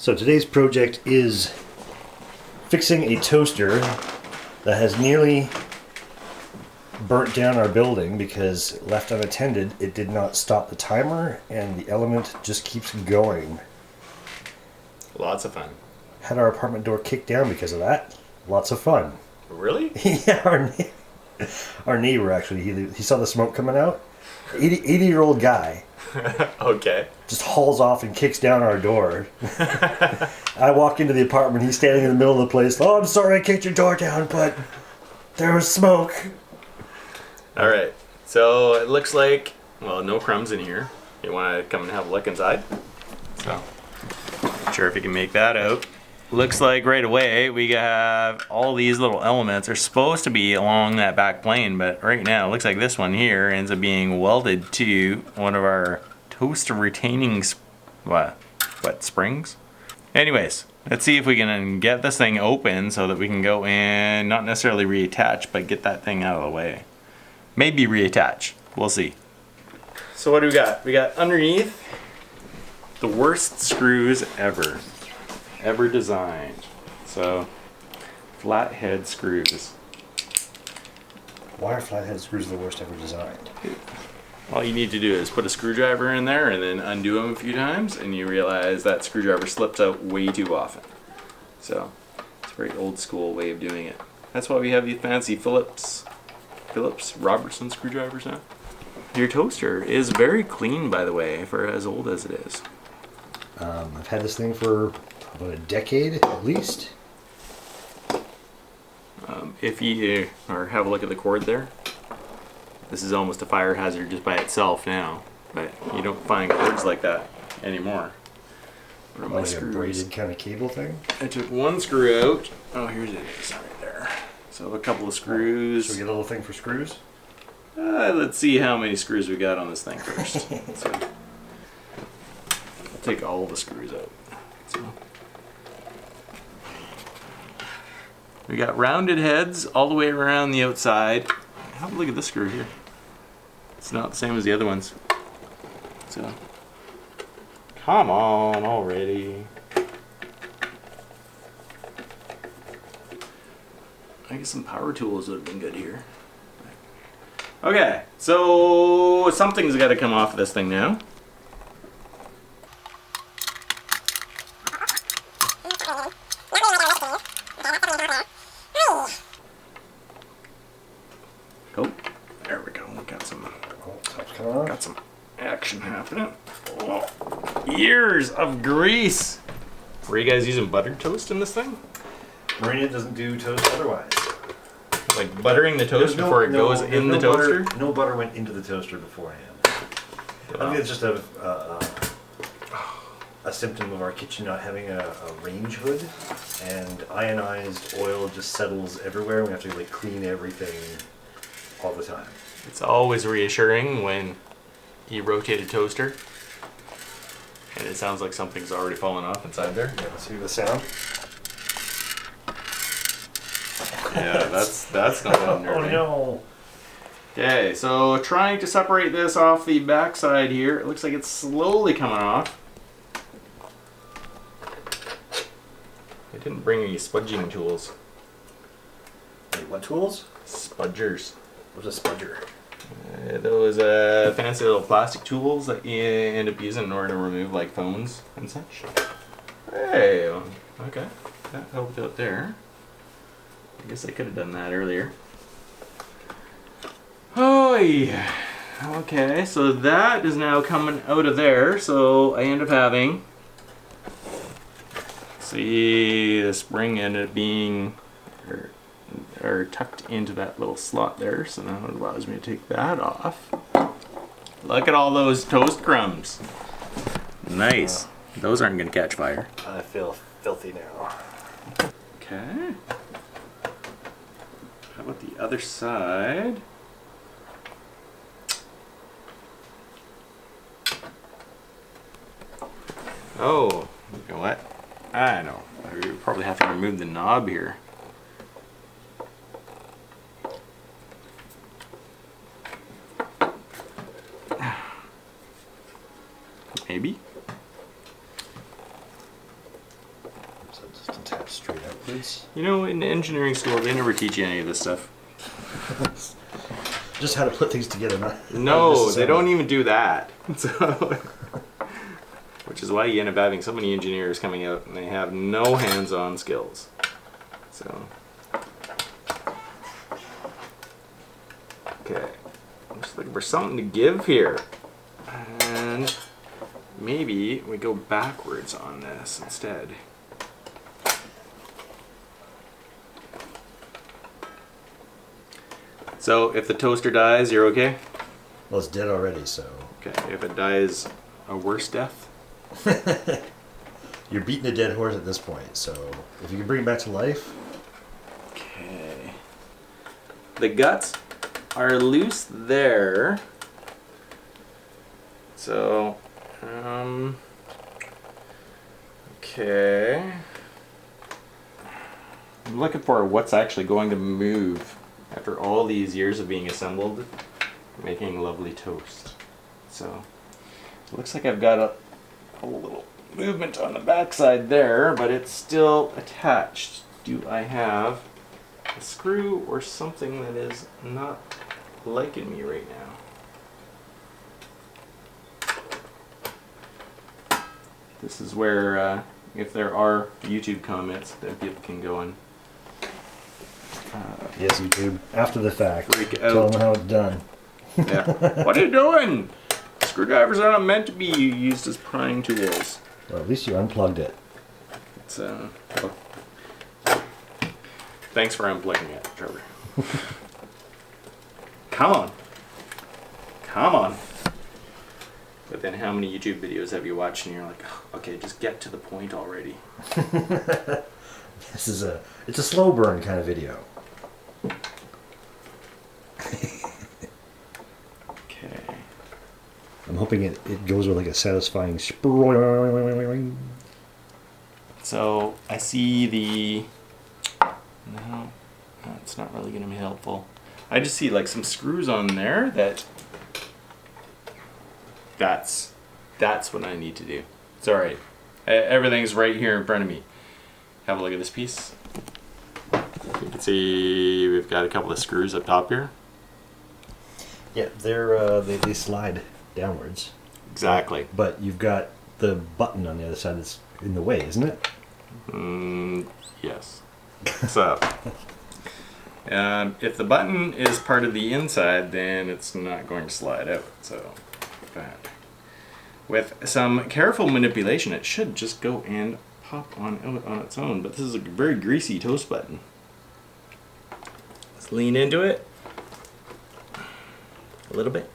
So today's project is fixing a toaster that has nearly burnt down our building because left unattended, it did not stop the timer and the element just keeps going. Lots of fun. Had our apartment door kicked down because of that. Lots of fun. Really? Yeah, our neighbor actually, he saw the smoke coming out. 80-year-old guy. Okay. Just hauls off and kicks down our door. I walk into the apartment, he's standing in the middle of the place. Oh, I'm sorry I kicked your door down, but there was smoke. Alright, so it looks like, well, no crumbs in here. You want to come and have a look inside? So, not sure if you can make that out. Looks like right away we have all these little elements are supposed to be along that back plane, but right now it looks like this one here ends up being welded to one of our toaster retaining springs. Anyways, let's see if we can get this thing open so that we can go in, not necessarily reattach, but get that thing out of the way. Maybe reattach. We'll see. So what do we got? We got underneath the worst screws ever designed. So, flathead screws. Why are flathead screws the worst ever designed? All you need to do is put a screwdriver in there and then undo them a few times, and you realize that screwdriver slips out way too often. So, it's a very old school way of doing it. That's why we have these fancy Phillips Robertson screwdrivers now. Your toaster is very clean, by the way, for as old as it is. I've had this thing for about a decade at least. If you have a look at the cord there, this is almost a fire hazard just by itself now, but you don't find cords like that anymore. Like a braided kind of cable thing? I took one screw out. Oh, here's it is right there. So a couple of screws. Should we get a little thing for screws? Let's see how many screws we got on this thing first. So, I'll take all the screws out. So, we got rounded heads all the way around the outside. Have a look at this screw here. It's not the same as the other ones. So, come on already. I guess some power tools would have been good here. Okay, so something's got to come off of this thing now. Oh, there we go. We got some action happening. Oh, years of grease. Were you guys using buttered toast in this thing? Marina doesn't do toast otherwise. Like buttering the toast before it goes in the toaster? No butter went into the toaster beforehand. I think it's just a symptom of our kitchen not having a range hood, and ionized oil just settles everywhere. We have to like clean everything all the time. It's always reassuring when you rotate a toaster and it sounds like something's already fallen off inside there. Yeah, let's hear the sound. Yeah, that's not unnerving. Oh no! Okay, so trying to separate this off the back side here. It looks like it's slowly coming off. I didn't bring any spudging tools. Wait, what tools? Spudgers. What's a spudger? Those fancy little plastic tools that you end up using in order to remove like phones and such. Hey, okay, that helped out there. I guess I could have done that earlier. Oh yeah. Okay, so that is now coming out of there. So I end up having. See, the spring ended up being or tucked into that little slot there. So now it allows me to take that off. Look at all those toast crumbs. Nice. Those aren't going to catch fire. I feel filthy now. Okay. How about the other side? Oh, you know what? I know. I probably have to remove the knob here. Maybe. Just tap straight outwards. You know, in engineering school, they never teach you any of this stuff. Just how to put things together. No, they don't even do that. So, which is why you end up having so many engineers coming out and they have no hands-on skills. So, okay, I'm just looking for something to give here, and maybe we go backwards on this instead. So if the toaster dies, you're okay? Well, it's dead already, so. Okay, if it dies a worse death? You're beating a dead horse at this point, so if you can bring it back to life. Okay. The guts are loose there. So, okay. I'm looking for what's actually going to move after all these years of being assembled, making lovely toast. So, it looks like I've got a little movement on the backside there, but it's still attached. Do I have a screw or something that is not liking me right now? This is where, if there are YouTube comments, then people can go and Yes, YouTube. After the fact. Freak Tell out. them how it's done. Yeah. What are you doing? Screwdrivers are not meant to be used as prying tools. Well, at least you unplugged it. It's well, thanks for unplugging it, Trevor. Come on. Come on. But then how many YouTube videos have you watched and you're like, oh, okay, just get to the point already. It's a slow burn kind of video. Okay. I'm hoping it goes with like a satisfying spring. So I see the no, it's not really going to be helpful. I just see like some screws on there that's what I need to do. It's all right. Everything's right here in front of me. Have a look at this piece. You can see we've got a couple of screws up top here. Yeah, they slide downwards. Exactly. But you've got the button on the other side that's in the way, isn't it? Yes. So, if the button is part of the inside, then it's not going to slide out. So, but with some careful manipulation, it should just go and pop on out on its own. But this is a very greasy toast button. Let's lean into it a little bit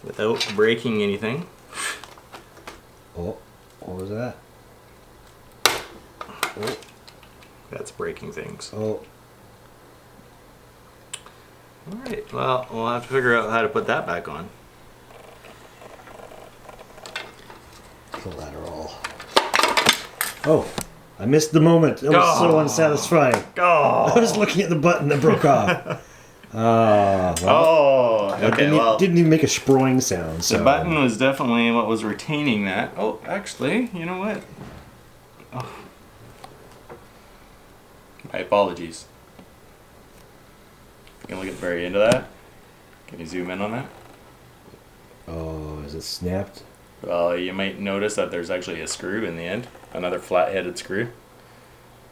without breaking anything. Oh, what was that? Oh, That's breaking things. oh. Alright, well, we'll have to figure out how to put that back on. Collateral. Oh, I missed the moment. It was so unsatisfying. Oh! I was looking at the button that broke off. Well, Oh, okay, well, didn't even make a sproing sound. So. the button was definitely what was retaining that. Oh, actually, you know what? Oh. My apologies. You can look at the very end of that. Can you zoom in on that? Oh, is it snapped? Well, you might notice that there's actually a screw in the end. Another flat-headed screw.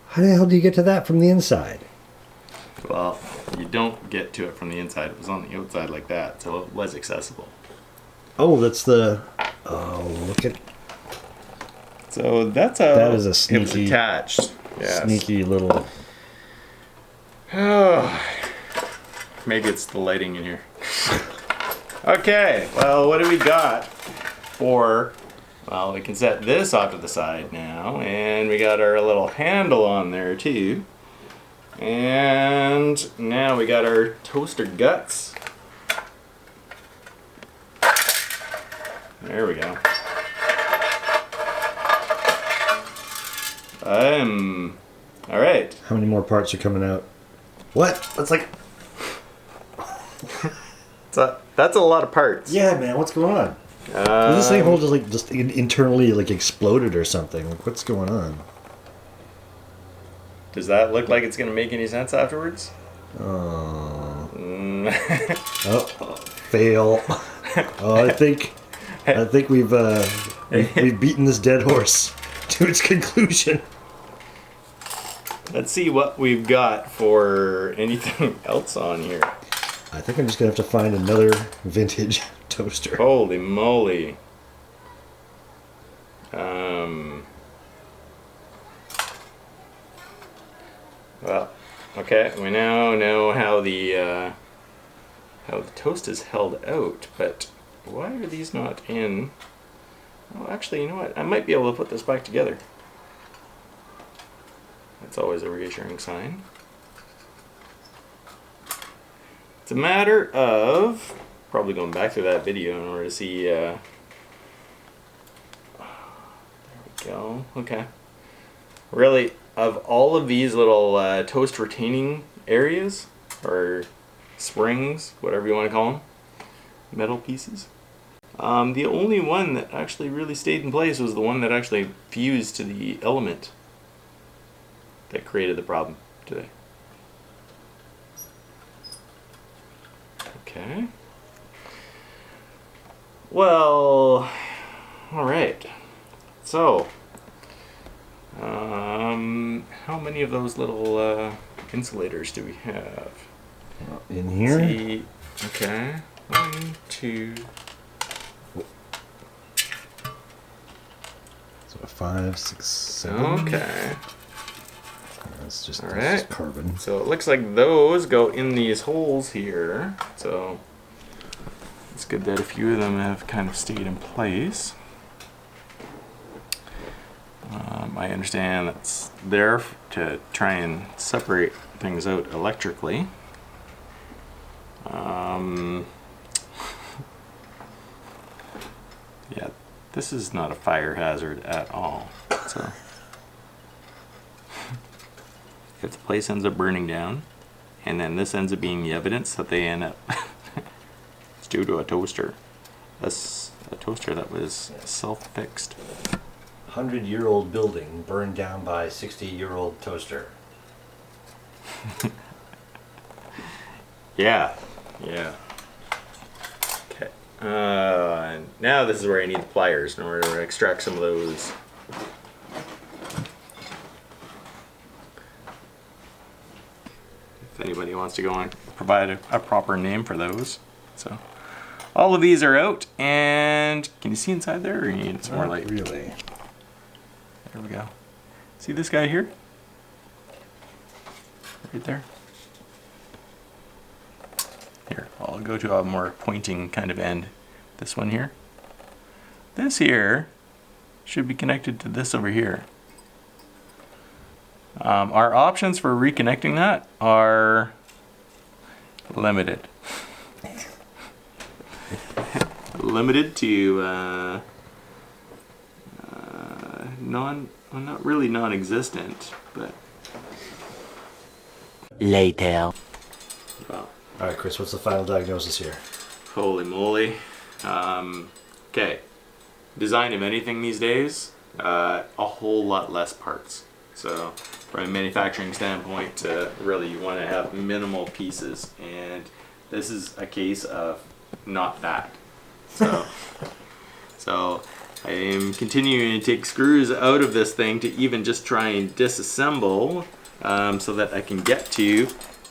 How the hell do you get to that from the inside? Well, you don't get to it from the inside. It was on the outside like that, so it was accessible. Oh, that's the. Oh, look at. So that's how That is a it was sneaky, attached. Yes. sneaky little. Oh, maybe it's the lighting in here. Okay, well, what do we got for... Well, we can set this off to the side now, and we got our little handle on there too. And now we got our toaster guts. There we go. All right. How many more parts are coming out? What? That's like. That's a lot of parts. Yeah, man. What's going on? Is this thing whole just internally like exploded or something? Like, what's going on? Does that look like it's going to make any sense afterwards? Oh, fail. Oh, I think we've beaten this dead horse to its conclusion. Let's see what we've got for anything else on here. I think I'm just gonna have to find another vintage toaster. Holy moly. Well, okay, we now know how the toast is held out, but why are these not in? Oh, actually, you know what? I might be able to put this back together. That's always a reassuring sign. It's a matter of probably going back through that video in order to see. There we go. Okay. Really, of all of these little toast retaining areas, or springs, whatever you want to call them, metal pieces, the only one that actually really stayed in place was the one that actually fused to the element that created the problem today. Okay. Well, all right. So, how many of those little insulators do we have? In here? Let's see. Okay. 1, 2. So 5, 6, 7. Okay. That's just, All that's right. just carbon. So it looks like those go in these holes here. So it's good that a few of them have kind of stayed in place. I understand that's there to try and separate things out electrically. Yeah, this is not a fire hazard at all. So if the place ends up burning down, and then this ends up being the evidence that they end up, it's due to a toaster. That's a toaster that was self-fixed. 100-year-old building burned down by 60-year-old toaster. Yeah, yeah. Okay. Now this is where I need the pliers in order to extract some of those. If anybody wants to go and provide a proper name for those. So all of these are out, and can you see inside there, or you need some more light? Really? There we go. See this guy here? Right there. Here, I'll go to a more pointing kind of end. This one here. This here should be connected to this over here. Our options for reconnecting that are limited. Limited to not really non-existent, but later. Well, All right, Chris, what's the final diagnosis here? holy moly. Okay, design of anything these days, a whole lot less parts. So from a manufacturing standpoint, really you want to have minimal pieces, and this is a case of not that. So, so I am continuing to take screws out of this thing to even just try and disassemble, so that I can get to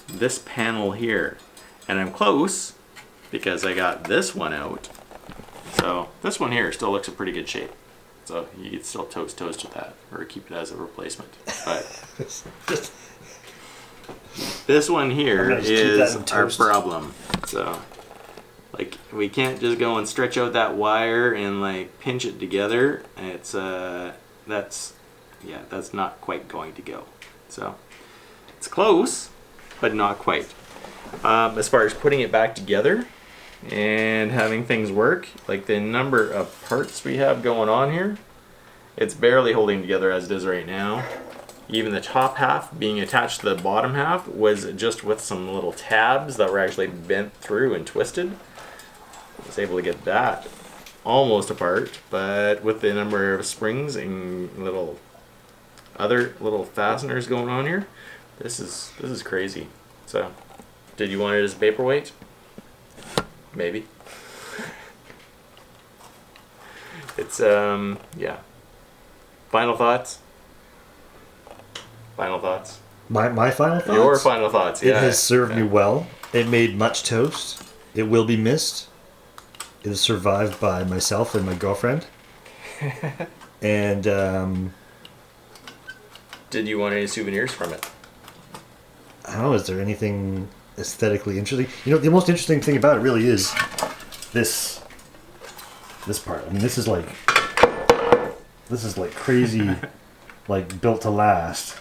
this panel here. And I'm close because I got this one out. So this one here still looks in pretty good shape. So you can still toast with that, or keep it as a replacement. But this one here is our problem. So like we can't just go and stretch out that wire and like pinch it together. It's that's not quite going to go. So it's close, but not quite. As far as putting it back together and having things work, like the number of parts we have going on here, it's barely holding together as it is right now. Even the top half being attached to the bottom half was just with some little tabs that were actually bent through and twisted. I was able to get that almost apart, but with the number of springs and little other little fasteners going on here. This is crazy. So, did you want it as paperweight? Maybe. It's yeah. Final thoughts. Final thoughts. My final thoughts. Your final thoughts. Yeah. It has served me well. It made much toast. It will be missed. It is survived by myself and my girlfriend. And did you want any souvenirs from it? I don't know. Is there anything aesthetically interesting? You know, the most interesting thing about it really is this part. I mean, this is like crazy, like built to last,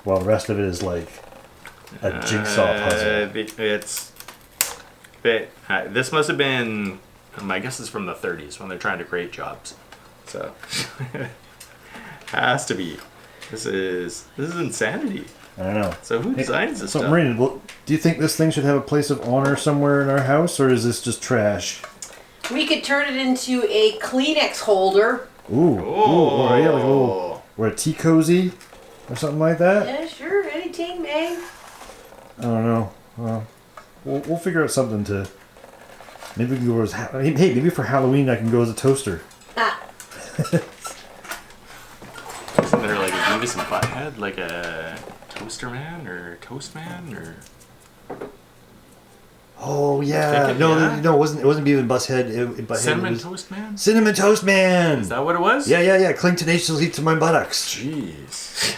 while the rest of it is like a jigsaw puzzle. This must have been, my guess is from the 30s when they're trying to create jobs. So has to be. This is insanity. I don't know. So who designs this stuff? Marina, well, do you think this thing should have a place of honor somewhere in our house, or is this just trash? We could turn it into a Kleenex holder. Ooh, or yeah, like a little, or a tea cozy, or something like that. Yeah, sure, anything, man. I don't know. Well, we'll figure out something to. Maybe we can go as hey, maybe for Halloween I can go as a toaster. Ah. Isn't there like a Beavis and Butthead, like a Toaster Man or Toast Man or? Oh yeah, no, it wasn't Beavis and Butthead. Cinnamon Toast Man. Cinnamon Toast Man. Is that what it was? Yeah. Cling tenaciously to my buttocks. Jeez.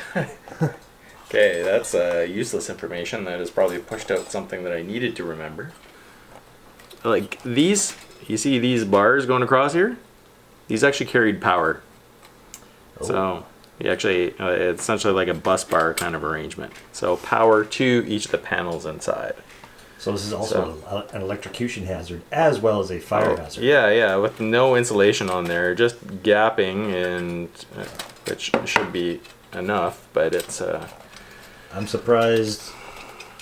Okay, that's useless information that has probably pushed out something that I needed to remember. Like these, you see these bars going across here? These actually carried power. Oh. So you actually, it's essentially like a bus bar kind of arrangement. So power to each of the panels inside. So this is also an electrocution hazard as well as a fire hazard. Yeah, with no insulation on there, just gapping, and which should be enough, but it's... I'm surprised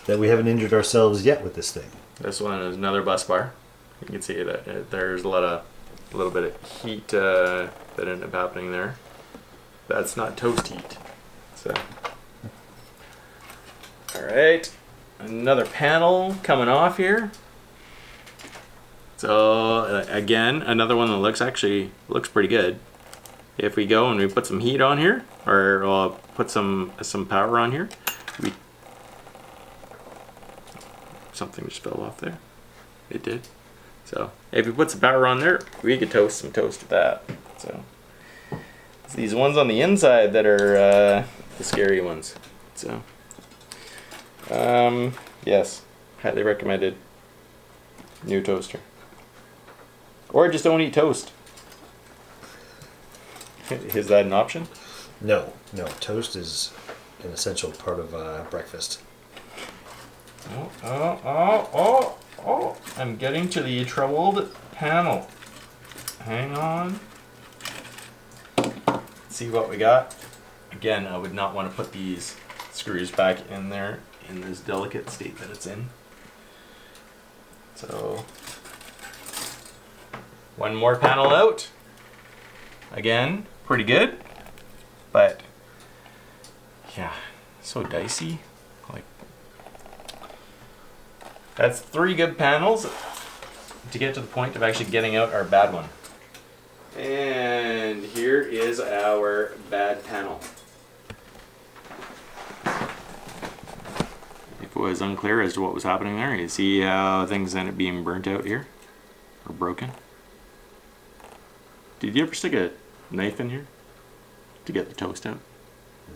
that we haven't injured ourselves yet with this thing. This one is another bus bar. You can see that there's a little bit of heat that ended up happening there. That's not toast heat. So, all right, another panel coming off here. So again, another one that looks pretty good. If we go and we put some heat on here, or put some power on here, something just fell off there. It did. So if we put some power on there, we could toast some toast with that. So it's these ones on the inside that are the scary ones. So yes, highly recommended. New toaster. Or just don't eat toast. Is that an option? No. Toast is an essential part of breakfast. Oh. I'm getting to the troubled panel. Hang on. Let's see what we got. Again, I would not want to put these screws back in there in this delicate state that it's in. So, one more panel out. Again, pretty good. But, yeah, so dicey. That's 3 good panels to get to the point of actually getting out our bad one. And here is our bad panel. If it was unclear as to what was happening there, you see how things end up being burnt out here? Or broken? Did you ever stick a knife in here to get the toast out?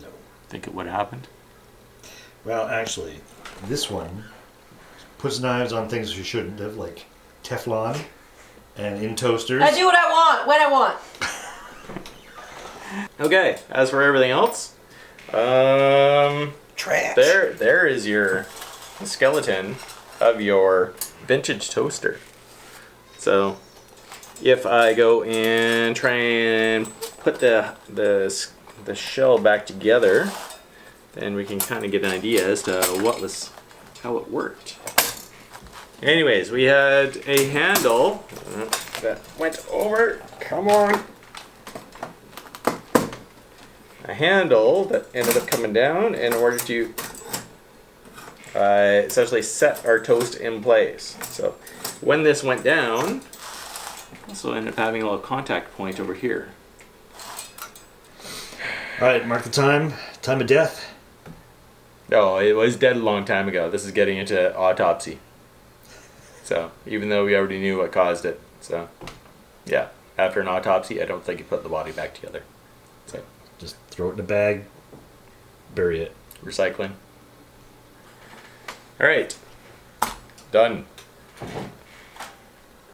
No. Think it would have happened? Well, actually, this one puts knives on things you shouldn't have, like Teflon and in toasters. I do what I want, when I want. Okay, as for everything else, trash. There is your skeleton of your vintage toaster. So, if I go and try and put the shell back together, then we can kind of get an idea as to how it worked. Anyways, we had a handle that went over. Come on. a handle that ended up coming down in order to essentially set our toast in place. So when this went down, also ended up having a little contact point over here. All right, mark the time. Time of death. No, it was dead a long time ago. This is getting into autopsy. So even though we already knew what caused it, so yeah, after an autopsy, I don't think you put the body back together. So just throw it in a bag, bury it. Recycling. All right, done.